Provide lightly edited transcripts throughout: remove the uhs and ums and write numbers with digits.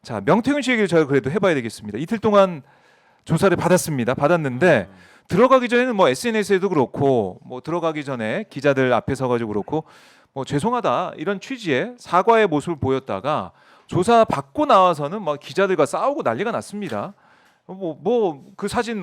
자, 명태균 씨 얘기를 저희가 그래도 해봐야 되겠습니다. 이틀 동안 조사를 받았습니다. 받았는데 들어가기 전에는 뭐 SNS에도 그렇고 뭐 들어가기 전에 기자들 앞에 서가지고 그렇고 뭐 죄송하다 이런 취지의 사과의 모습을 보였다가 조사 받고 나와서는 막 기자들과 싸우고 난리가 났습니다. 뭐 그 사진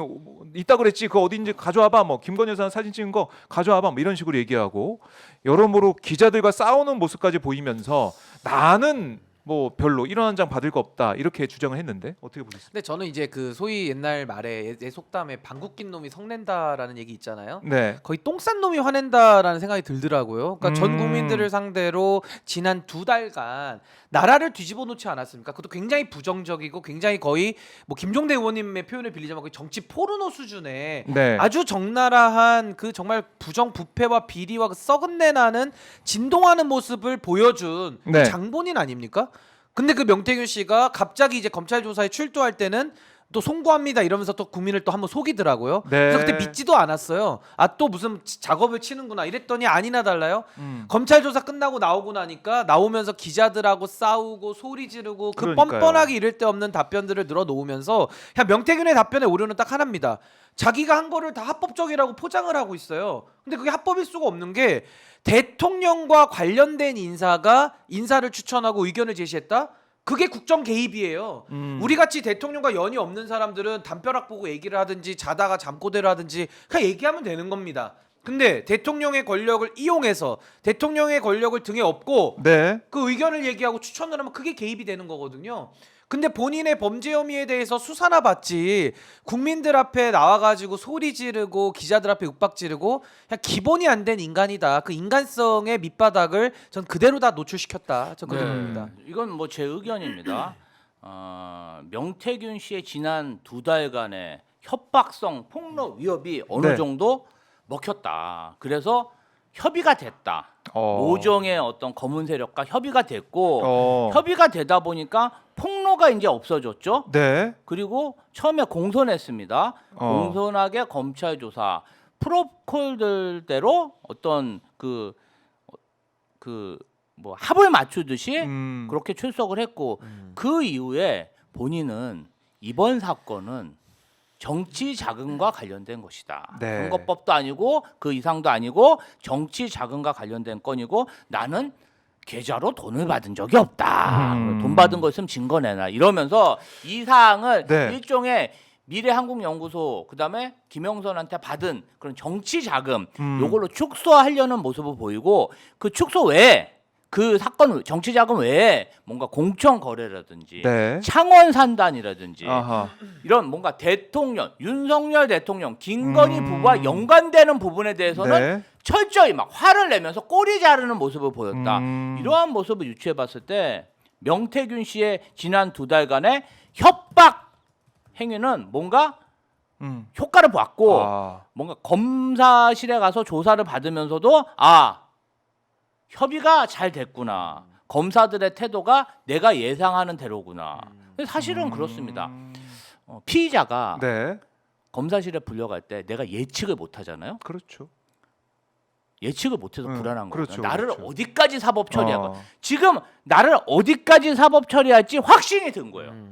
있다 그랬지 그 어딘지 가져와봐 뭐 김건희 여사 사진 찍은 거 가져와봐 뭐 이런 식으로 얘기하고 여러모로 기자들과 싸우는 모습까지 보이면서 나는 뭐 별로 이런 한 장 받을 거 없다 이렇게 주장을 했는데 어떻게 보셨습니까? 근데 저는 이제 그 소위 옛날 말에 내 속담에 방귀 낀 놈이 성낸다라는 얘기 있잖아요. 네. 거의 똥 싼 놈이 화낸다라는 생각이 들더라고요. 그러니까 전 국민들을 상대로 지난 2달간 나라를 뒤집어 놓지 않았습니까? 그것도 굉장히 부정적이고 굉장히 거의 뭐 김종대 의원님의 표현을 빌리자면 거의 정치 포르노 수준의 네. 아주 적나라한 그 정말 부정 부패와 비리와 그 썩은 내 나는 진동하는 모습을 보여준 네. 장본인 아닙니까? 근데 그 명태균 씨가 갑자기 이제 검찰 조사에 출두할 때는 또 송구합니다 이러면서 또 국민을 또 한번 속이더라고요. 네. 그래서 그때 믿지도 않았어요. 아 또 무슨 작업을 치는구나 이랬더니 아니나 달라요. 검찰 조사 끝나고 나오고 나니까 나오면서 기자들하고 싸우고 소리 지르고 그 그러니까요. 뻔뻔하게 이럴 데 없는 답변들을 늘어놓으면서 그냥 명태균의 답변의 오류는 딱 하나입니다. 자기가 한 거를 다 합법적이라고 포장을 하고 있어요. 근데 그게 합법일 수가 없는 게 대통령과 관련된 인사가 인사를 추천하고 의견을 제시했다? 그게 국정 개입이에요. 우리 같이 대통령과 연이 없는 사람들은 담벼락 보고 얘기를 하든지 자다가 잠꼬대를 하든지 그냥 얘기하면 되는 겁니다. 근데 대통령의 권력을 이용해서 대통령의 권력을 등에 업고 네. 그 의견을 얘기하고 추천을 하면 그게 개입이 되는 거거든요. 근데 본인의 범죄 혐의에 대해서 수사나 받지 국민들 앞에 나와가지고 소리 지르고 기자들 앞에 윽박 지르고 그냥 기본이 안 된 인간이다. 그 인간성의 밑바닥을 전 그대로 다 노출시켰다. 저 그렇게 봅니다. 이건 뭐 제 의견입니다. 명태균 씨의 지난 2달간의 협박성 폭로 위협이 어느 네. 정도 먹혔다. 그래서 협의가 됐다. 모종의 어떤 검은 세력과 협의가 됐고 협의가 되다 보니까 폭로가 이제 없어졌죠. 네. 그리고 처음에 공손했습니다. 공손하게 검찰 조사 프로토콜들대로 어떤 그 뭐 합을 맞추듯이 그렇게 출석을 했고 그 이후에 본인은 이번 사건은 정치 자금과 관련된 것이다. 네. 선거법도 아니고 그 이상도 아니고 정치 자금과 관련된 건이고 나는 계좌로 돈을 받은 적이 없다. 돈 받은 거 있으면 증거 내놔. 이러면서 이 사항을 네. 일종의 미래한국연구소 그다음에 김영선한테 받은 그런 정치 자금 요걸로 축소하려는 모습을 보이고 그 축소 외에 그 사건 정치 자금 외에 뭔가 공천 거래라든지 네. 창원 산단이라든지 아하. 이런 뭔가 대통령 윤석열 대통령 김건희 부부와 연관되는 부분에 대해서는 네. 철저히 막 화를 내면서 꼬리 자르는 모습을 보였다. 이러한 모습을 유추해봤을 때 명태균 씨의 지난 2달간의 협박 행위는 뭔가 효과를 봤고 뭔가 검사실에 가서 조사를 받으면서도 협의가 잘 됐구나. 검사들의 태도가 내가 예상하는 대로구나. 사실은 그렇습니다. 피의자가 네. 검사실에 불려갈 때 내가 예측을 못 하잖아요. 그렇죠. 예측을 못해서 불안한 거예요. 그렇죠, 나를 그렇죠. 어디까지 사법 처리할까? 지금 나를 어디까지 사법 처리할지 확신이 든 거예요.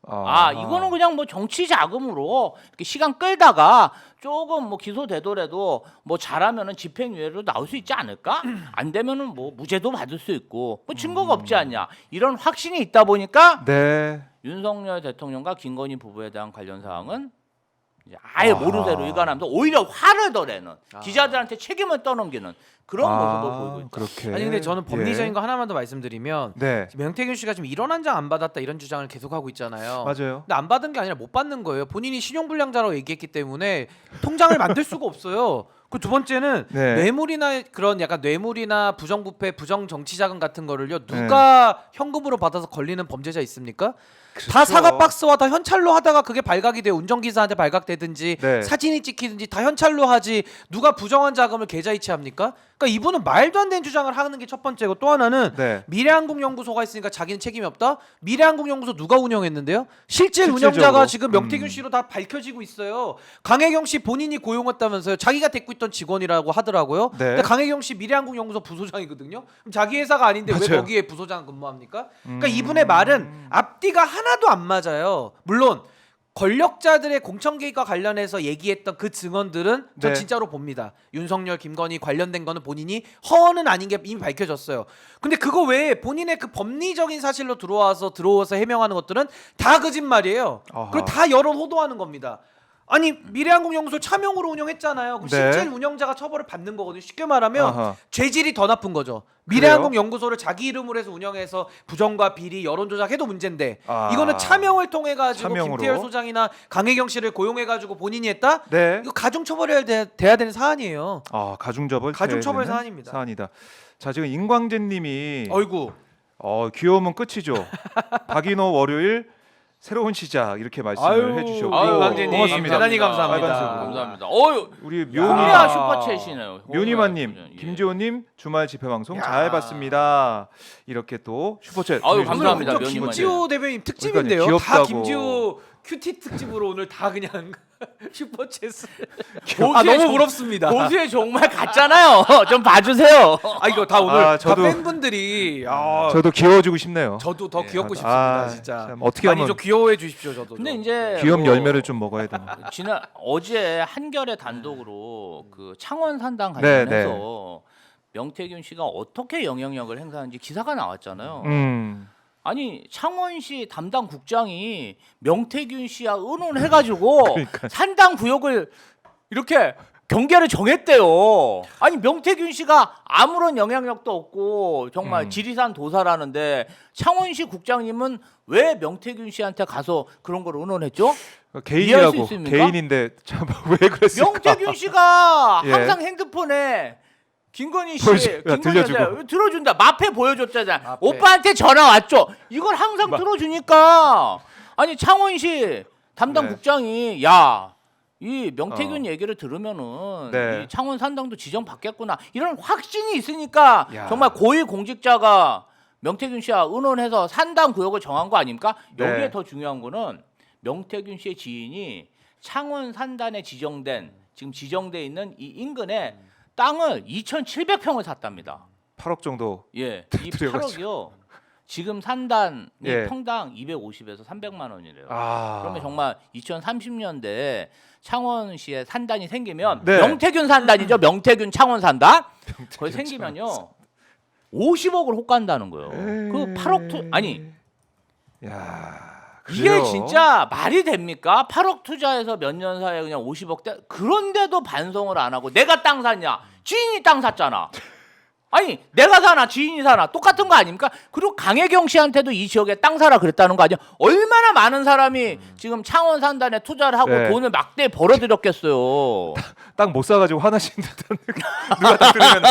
이거는 그냥 뭐 정치 자금으로 이렇게 시간 끌다가 조금 뭐 기소되더라도 뭐 잘하면은 집행유예로 나올 수 있지 않을까? 안 되면은 뭐 무죄도 받을 수 있고 뭐 증거가 없지 않냐? 이런 확신이 있다 보니까 네. 윤석열 대통령과 김건희 부부에 대한 관련 사항은 이제 아예 모르쇠로 일관하면서 오히려 화를 더 내는 기자들한테 책임을 떠넘기는 그런 모습을 보이고 있다. 그렇게. 아니 근데 저는 법리적인 거 하나만 더 말씀드리면 네. 명태균 씨가 지금 1원 한 장 안 받았다 이런 주장을 계속하고 있잖아요. 맞아요. 근데 안 받은 게 아니라 못 받는 거예요. 본인이 신용불량자라고 얘기했기 때문에 통장을 만들 수가 없어요. 그 두 번째는 네. 뇌물이나 그런 약간 뇌물이나 부정부패, 부정정치자금 같은 거를요 누가 현금으로 받아서 걸리는 범죄자 있습니까? 다 사과 박스와 다 현찰로 하다가 그게 발각이 돼요. 운전기사한테 발각되든지 네. 사진이 찍히든지 다 현찰로 하지 누가 부정한 자금을 계좌 이체합니까? 그러니까 이분은 말도 안 되는 주장을 하는 게 첫 번째고 또 하나는 네. 미래한국연구소가 있으니까 자기는 책임이 없다? 미래한국연구소 누가 운영했는데요? 실제 실질적으로. 운영자가 지금 명태균 씨로 다 밝혀지고 있어요. 강혜경 씨 본인이 고용했다면서요. 자기가 데리고 있던 했던 직원이라고 하더라고요. 네. 근데 강혜경 씨 미래한국연구소 부소장이거든요. 그럼 자기 회사가 아닌데 왜 맞아요. 거기에 부소장 근무합니까? 그러니까 이분의 말은 앞뒤가 하나도 안 맞아요. 물론 권력자들의 공천 개입과 관련해서 얘기했던 그 증언들은 전 네. 진짜로 봅니다. 윤석열, 김건희 관련된 거는 본인이 허언은 아닌 게 이미 밝혀졌어요. 근데 그거 외에 본인의 그 법리적인 사실로 들어와서 해명하는 것들은 다 거짓말이에요. 아하. 그리고 다 여론 호도하는 겁니다. 아니 미래한국연구소 차명으로 운영했잖아요. 그럼 네. 실제 운영자가 처벌을 받는 거거든요. 쉽게 말하면 아하. 죄질이 더 나쁜 거죠. 미래한국연구소를 자기 이름으로 해서 운영해서 부정과 비리, 여론 조작해도 문제인데 아. 이거는 차명을 통해 가지고 차명으로. 김태열 소장이나 강혜경 씨를 고용해 가지고 본인이 했다? 네. 이거 가중처벌해야 돼야 되는 사안이에요. 가중처벌 가중처벌 되는 사안입니다. 사안이다. 자 지금 임광재님이 어이구. 귀여우면 끝이죠. 박인호 월요일 새로운 시작 이렇게 말씀을 해주셨고 아유, 임광재님 고맙습니다. 대단히 감사합니다. 빨간색으로. 감사합니다. 우리 묘니아 슈퍼챗이네요. 묘니마님, 김지호님 주말 집회 방송 잘 봤습니다. 이렇게 또 슈퍼챗. 아유, 보내주셨어요. 감사합니다. 오늘 묘니마님. 김지호 대표님 특집인데요. 그러니까요, 다 귀엽다고. 김지호 큐티 특집으로 오늘 다 그냥 슈퍼챗스. 보수에 너무 정- 부럽습니다. 보수에 정말 같잖아요. 좀 봐주세요. 이거 다 오늘 저도- 다 팬분들이 저도 귀여워지고 싶네요. 저도 더 네, 귀엽고 싶습니다. 참 진짜. 어떻게 많이 하면 좀 귀여워해 주십시오. 저도. 근데 좀. 이제 귀염 뭐 열매를 좀 먹어야 되나. 어제 한겨레 단독으로 그 창원 산당 네, 관련해서 명태균 씨가 어떻게 영향력을 행사하는지 기사가 나왔잖아요. 아니 창원시 담당 국장이 명태균 씨와 의논해가지고 산당 구역을 이렇게 경계를 정했대요. 아니 명태균 씨가 아무런 영향력도 없고 정말 지리산 도사라는데 창원시 국장님은 왜 명태균 씨한테 가서 그런 걸 의논했죠? 이해할 수 개인이라고 있습니까? 개인인데 참 왜 그랬을까? 명태균 씨가 예. 항상 핸드폰에 김건희 씨, 들려주고. 김건희한테 들어준다. 마페 보여줬잖아. 마페. 오빠한테 전화 왔죠. 이걸 항상 들어주니까 아니 창원시 담당 네. 국장이 이 명태균 얘기를 들으면은 네. 이 창원 산당도 지정 받겠구나 이런 확신이 있으니까 야. 정말 고위 공직자가 명태균 씨와 의논해서 산당 구역을 정한 거 아닙니까? 여기에 네. 더 중요한 거는 명태균 씨의 지인이 창원 산단에 지정돼 있는 이 인근에 땅을 2,700평을 샀답니다. 8억 정도. 예, 이 들여가지고. 8억이요. 지금 산단이 예. 평당 250에서 300만 원이래요. 아. 그러면 정말 2030년대에 창원시에 산단이 생기면 네. 명태균 산단이죠. 명태균 창원 산단. 거기 생기면요. 50억을 혹간다는 거예요. 그 8억 아니 야. 이게 그래요? 진짜 말이 됩니까? 8억 투자해서 몇 년 사이에 그냥 50억대 그런데도 반성을 안 하고 내가 땅 샀냐? 지인이 땅 샀잖아. 아니 내가 사나 지인이 사나 똑같은 거 아닙니까? 그리고 강혜경 씨한테도 이 지역에 땅 사라 그랬다는 거 아니야? 얼마나 많은 사람이 지금 창원 산단에 투자를 하고 네. 돈을 막대 벌어들였겠어요. 땅 못 사가지고 화나신 듯한 누가 딱 들으면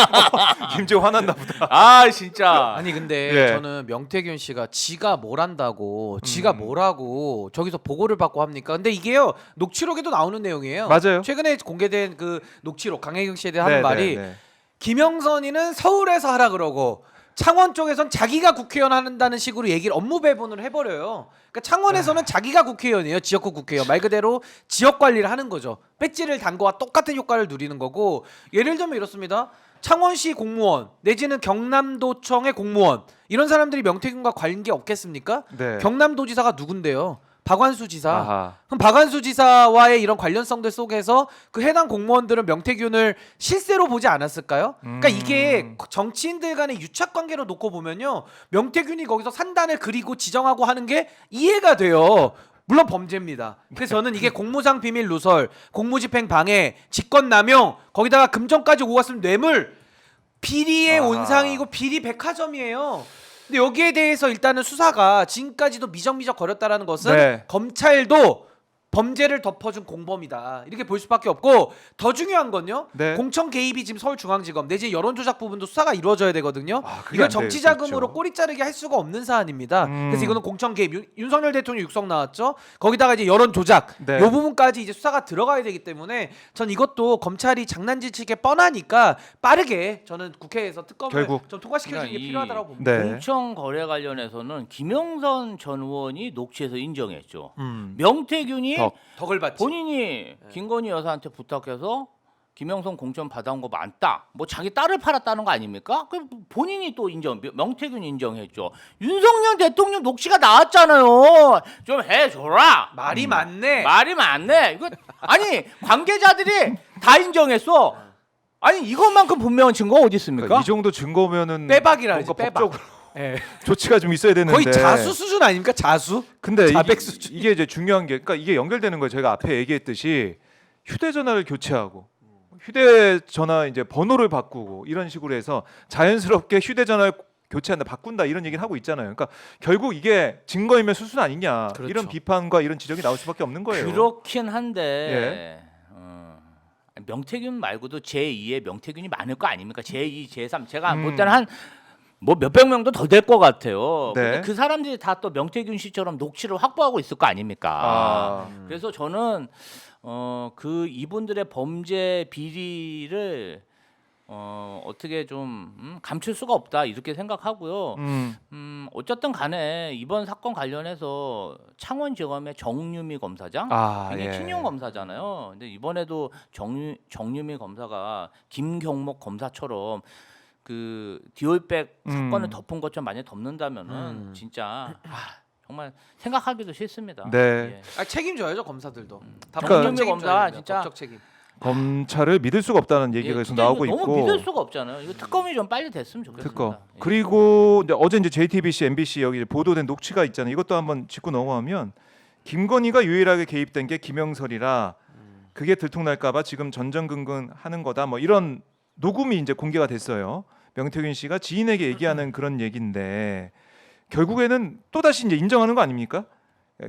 김지호 화났나 보다. 아 진짜. 아니 근데 예. 저는 명태균 씨가 지가 뭘 한다고 지가 뭐라고 저기서 보고를 받고 합니까? 근데 이게요 녹취록에도 나오는 내용이에요. 맞아요. 최근에 공개된 그 녹취록 강혜경 씨에 대해 하는 네, 말이 네, 네. 김영선이는 서울에서 하라 그러고 창원 쪽에선 자기가 국회의원 한다는 식으로 얘기를 업무 배분을 해버려요. 그러니까 창원에서는 자기가 국회의원이에요. 지역구 국회의원. 말 그대로 지역 관리를 하는 거죠. 배지를 단 거와 똑같은 효과를 누리는 거고 예를 들면 이렇습니다. 창원시 공무원 내지는 경남도청의 공무원 이런 사람들이 명태균과 관계 없겠습니까? 네. 경남도지사가 누군데요? 박완수 지사. 아하. 그럼 박완수 지사와의 이런 관련성들 속에서 그 해당 공무원들은 명태균을 실세로 보지 않았을까요? 그러니까 이게 정치인들 간의 유착 관계로 놓고 보면요. 명태균이 거기서 산단을 그리고 지정하고 하는 게 이해가 돼요. 물론 범죄입니다. 그래서 저는 이게 공무상 비밀 누설, 공무집행 방해, 직권남용, 거기다가 금전까지 오고 갔으면 뇌물, 비리의 온상이고 비리 백화점이에요. 근데 여기에 대해서 일단은 수사가 지금까지도 미적미적 거렸다라는 것은 네. 검찰도 범죄를 덮어준 공범이다 이렇게 볼 수밖에 없고 더 중요한 건요 네. 공천 개입이 지금 서울중앙지검 내지 여론조작 부분도 수사가 이루어져야 되거든요. 그게 이걸 안 정치 돼요. 자금으로 그렇죠. 꼬리 자르게 할 수가 없는 사안입니다. 그래서 이거는 공천 개입 윤석열 대통령 육성 나왔죠. 거기다가 이제 여론조작 네. 이 부분까지 이제 수사가 들어가야 되기 때문에 전 이것도 검찰이 장난질 게 뻔하니까 빠르게 저는 국회에서 특검을 결국. 좀 통과시켜주는 게 그러니까 이 필요하다고 봅니다. 네. 공청 거래 관련해서는 김영선 전 의원이 녹취에서 인정했죠. 음. 명태균이 덕. 덕을 받지. 본인이 김건희 여사한테 부탁해서 김영선 공천 받아온 거 많다. 뭐 자기 딸을 팔았다는 거 아닙니까? 그 본인이 또 명태균 인정했죠. 윤석열 대통령 녹취가 나왔잖아요. 좀 해줘라. 말이 많네. 말이 많네. 이거 아니 관계자들이 다 인정했어. 아니 이것만큼 분명한 증거 어디 있습니까? 그러니까 이 정도 증거면은 빼박이라지, 뭔가 빼박. 법적으로 예. 조치가 좀 있어야 되는데 거의 자수 수준 아닙니까? 자수? 근데 자백 수준. 이게 이제 중요한 게 그러니까 이게 연결되는 거예요. 저희가 앞에 얘기했듯이 휴대전화를 교체하고 휴대전화 이제 번호를 바꾸고 이런 식으로 해서 자연스럽게 휴대전화를 교체한다, 바꾼다 이런 얘기를 하고 있잖아요. 그러니까 결국 이게 증거인멸 수순 아니냐 그렇죠. 이런 비판과 이런 지적이 나올 수밖에 없는 거예요. 그렇긴 한데 명태균 말고도 제2의 명태균이 많을 거 아닙니까? 제2, 제3 제가 볼 때는 한 뭐 몇백 명도 더 될 것 같아요. 네. 근데 그 사람들이 다 또 명태균 씨처럼 녹취를 확보하고 있을 거 아닙니까? 그래서 저는 그 이분들의 범죄 비리를 어떻게 좀 감출 수가 없다 이렇게 생각하고요. 어쨌든 간에 이번 사건 관련해서 창원지검의 정유미 검사장 굉장히 친용 검사잖아요. 근데 이번에도 정유미 검사가 김경목 검사처럼 그 디올백 사건을 덮은 것처럼 만약 덮는다면은 진짜 정말 생각하기도 싫습니다. 네. 예. 아, 책임져야죠 검사들도. 다 정유미 책임져야 검사 됩니다. 진짜 법적 책임. 검찰을 믿을 수가 없다는 얘기가 계속 진짜 나오고 이거 있고 너무 믿을 수가 없잖아요. 이거 특검이 좀 빨리 됐으면 좋겠습니다. 특검. 예. 그리고 어제 이제 JTBC, MBC 여기 보도된 녹취가 있잖아요. 이것도 한번 짚고 넘어가면 김건희가 유일하게 개입된 게 김영설이라 그게 들통날까봐 지금 전전긍긍하는 거다. 뭐 이런 녹음이 이제 공개가 됐어요. 명태균 씨가 지인에게 얘기하는 그런 얘기인데 결국에는 또 다시 이제 인정하는 거 아닙니까?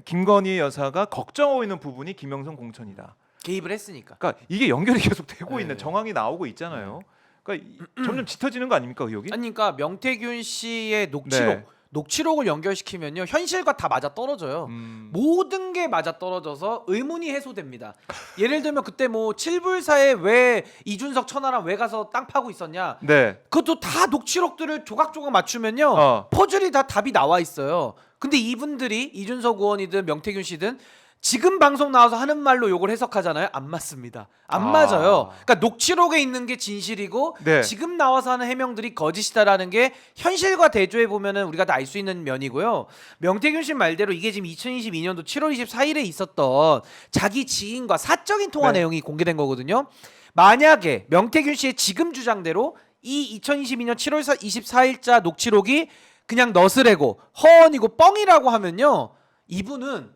김건희 여사가 걱정하고 있는 부분이 김영선 공천이다. 개입을 했으니까. 그러니까 이게 연결이 계속 되고 네. 있는 정황이 나오고 있잖아요. 그러니까 점점 짙어지는 거 아닙니까, 의혹이? 아니 그러니까 명태균 씨의 녹취록, 네. 녹취록을 연결시키면요 현실과 다 맞아 떨어져요. 모든 게 맞아 떨어져서 의문이 해소됩니다. 예를 들면 그때 뭐 칠불사에 왜 이준석 천하람 왜 가서 땅 파고 있었냐? 네. 그것도 다 녹취록들을 조각조각 맞추면요 퍼즐이 다 답이 나와 있어요. 근데 이분들이 이준석 의원이든 명태균 씨든 지금 방송 나와서 하는 말로 요걸 해석하잖아요. 안 맞습니다. 안 맞아요. 그러니까 녹취록에 있는 게 진실이고 네. 지금 나와서 하는 해명들이 거짓이다라는 게 현실과 대조해 보면은 우리가 다 알 수 있는 면이고요. 명태균 씨 말대로 이게 지금 2022년도 7월 24일에 있었던 자기 지인과 사적인 통화 네. 내용이 공개된 거거든요. 만약에 명태균 씨의 지금 주장대로 이 2022년 7월 24일자 녹취록이 그냥 너스레고 허언이고 뻥이라고 하면요. 이분은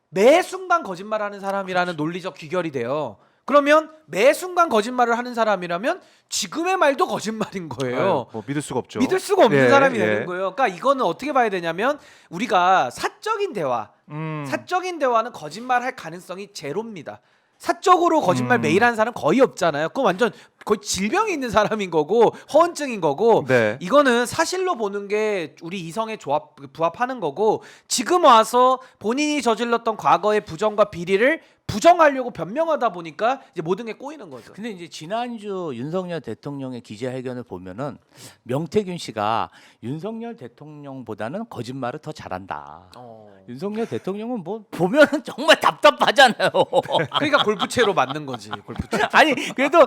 매 순간 거짓말하는 사람이라는 논리적 귀결이 돼요. 그러면 매 순간 거짓말을 하는 사람이라면 지금의 말도 거짓말인 거예요. 뭐 믿을 수가 없죠. 믿을 수가 없는 예, 사람이 예. 되는 거예요. 그러니까 이거는 어떻게 봐야 되냐면 우리가 사적인 대화, 사적인 대화는 거짓말할 가능성이 제로입니다. 사적으로 거짓말 매일 하는 사람 거의 없잖아요. 그건 완전 거의 질병이 있는 사람인 거고 허언증인 거고 네. 이거는 사실로 보는 게 우리 이성에 부합하는 거고 지금 와서 본인이 저질렀던 과거의 부정과 비리를 부정하려고 변명하다 보니까 이제 모든 게 꼬이는 거죠. 근데 이제 지난주 윤석열 대통령의 기자회견을 보면은 명태균 씨가 윤석열 대통령보다는 거짓말을 더 잘한다. 윤석열 대통령은 뭐 보면은 정말 답답하잖아요. 그러니까 골프채로 맞는 거지. 골프채. 아니 그래도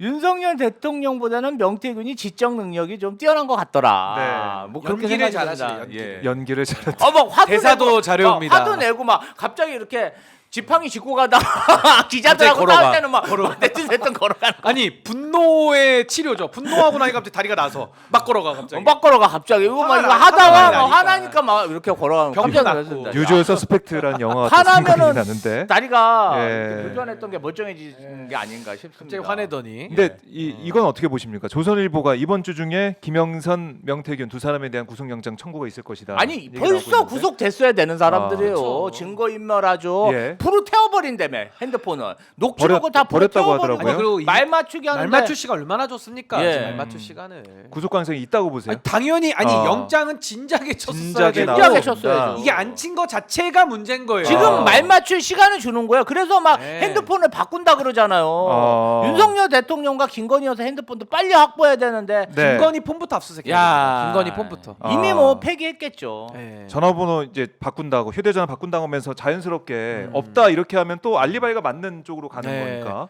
윤석열 대통령보다는 명태균이 지적 능력이 좀 뛰어난 것 같더라. 네. 뭐 그렇게 연기를 생각이 잘하시네, 듭니다. 연기를. 예. 연기를 잘했다. 막 화도 대사도 내고, 잘해옵니다. 화도 내고 막 갑자기 이렇게 지팡이 짚고 가다가 기자들하고 갑자기 걸어가. 싸울 때는 막 내뜨냈던 걸어가는 거. 아니 분노의 치료죠. 분노하고 나니 갑자기 다리가 나서 막 걸어가 갑자기. 막 걸어가 갑자기 이거 막 이거 화가 하다가 많이 막 나니까. 화나니까 막 이렇게 걸어가는 거 병도 깜짝 났고. 놀랐습니다. 유주얼 서스펙트라는 영화가 또 생각이 화나면은 나는데. 다리가 예. 이렇게 불편했던 게 멀쩡해지는 게 아닌가 싶습니다. 갑자기 화내더니. 근데 이건 어떻게 보십니까? 조선일보가 이번 주 중에 김영선, 명태균 두 사람에 대한 구속영장 청구가 있을 것이다. 아니 얘기 나오고 벌써 있는데. 구속됐어야 되는 사람들이에요. 그렇죠. 증거 인멸하죠. 예. 불을 태워버린다며 핸드폰을 녹취록을 다 불을 버렸다고 태워버리고 하더라고요. 아니, 그리고 이 말 맞추기 하는데 말맞추 씨가 얼마나 좋습니까? 예. 지금 말맞추 시간을. 구속 가능성이 있다고 보세요. 아니, 당연히 어. 영장은 진작에 쳤어야 진작에 되고 진작에 나오고 쳤어야죠. 이게 안 친 거 자체가 문제인 거예요. 지금 말 맞출 시간을 주는 거예요. 그래서 막 네. 핸드폰을 바꾼다 그러잖아요. 윤석열 대통령과 김건희 여사 핸드폰도 빨리 확보해야 되는데 네. 김건희 폰부터 압수수색해야 야. 됩니다. 김건희 폰부터. 이미 아. 뭐 폐기했겠죠. 예. 전화번호 이제 바꾼다고 휴대전화 바꾼다고 하면서 자연스럽게 없다 이렇게 하면 또 알리바이가 맞는 쪽으로 가는 네. 거니까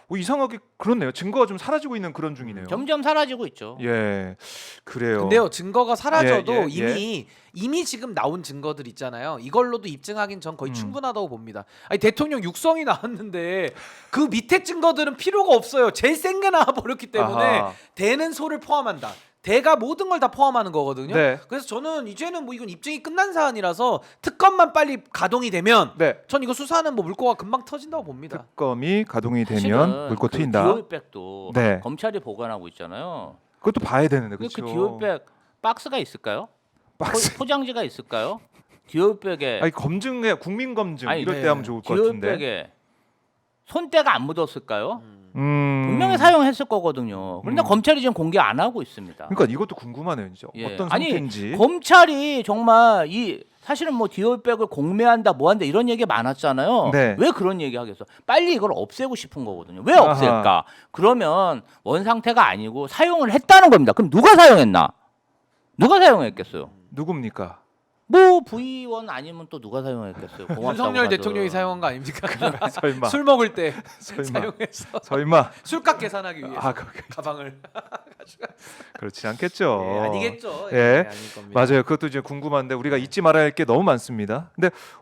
이상하게 그렇네요. 증거가 좀 사라지고 있는 그런 중이네요. 점점 사라지고 있죠. 예, 그래요. 근데요 증거가 사라져도 예, 예, 이미 지금 나온 증거들 있잖아요. 이걸로도 입증하긴 전 거의 음. 충분하다고 봅니다. 아니 대통령 육성이 나왔는데 그 밑에 증거들은 필요가 없어요. 제일 센 게 나와 버렸기 때문에 아하. 대는 소를 포함한다. 대가 모든 걸 다 포함하는 거거든요. 네. 그래서 저는 이제는 뭐 이건 입증이 끝난 사안이라서 특검만 빨리 가동이 되면 네. 전 이거 수사는 뭐 물꼬가 금방 터진다고 봅니다. 특검이 가동이 되면 사실은 물고 그 트인다. 디오백도 네. 검찰이 보관하고 있잖아요. 그것도 봐야 되는데 근데 그렇죠. 그 디오백 박스가 있을까요? 박스. 포장지가 있을까요? 디오백에 아니 검증해 국민 검증 아니, 이럴 네. 때 하면 좋을 것 같은데. 디오백에 손때가 안 묻었을까요? 음. 분명히 사용했을 거거든요. 그런데 검찰이 지금 공개 안 하고 있습니다. 그러니까 이것도 궁금하네요, 진짜. 예. 어떤 아니, 상태인지. 검찰이 정말 사실은 뭐 디오백을 공매한다 뭐한다 이런 얘기 많았잖아요. 네. 왜 그런 얘기 하겠어? 빨리 이걸 없애고 싶은 거거든요. 왜 없앨까? 그러면 원 상태가 아니고 사용을 했다는 겁니다. 그럼 누가 사용했나? 누가 사용했겠어요? 누굽니까? 뭐 V1 아니면 또 누가 사용했겠어요? 공화당 윤석열 가서. 대통령이 사용한 거 아닙니까? 설마. 술 먹을 때 설마. 사용해서 설마. 술값 계산하기 위해서 아, 가방을 그렇지 않겠죠. 아니겠죠. 예. 아닐 겁니다. 맞아요. 그것도 이제 궁금한데 우리가 잊지 말아야 할 게 너무 많습니다. 근데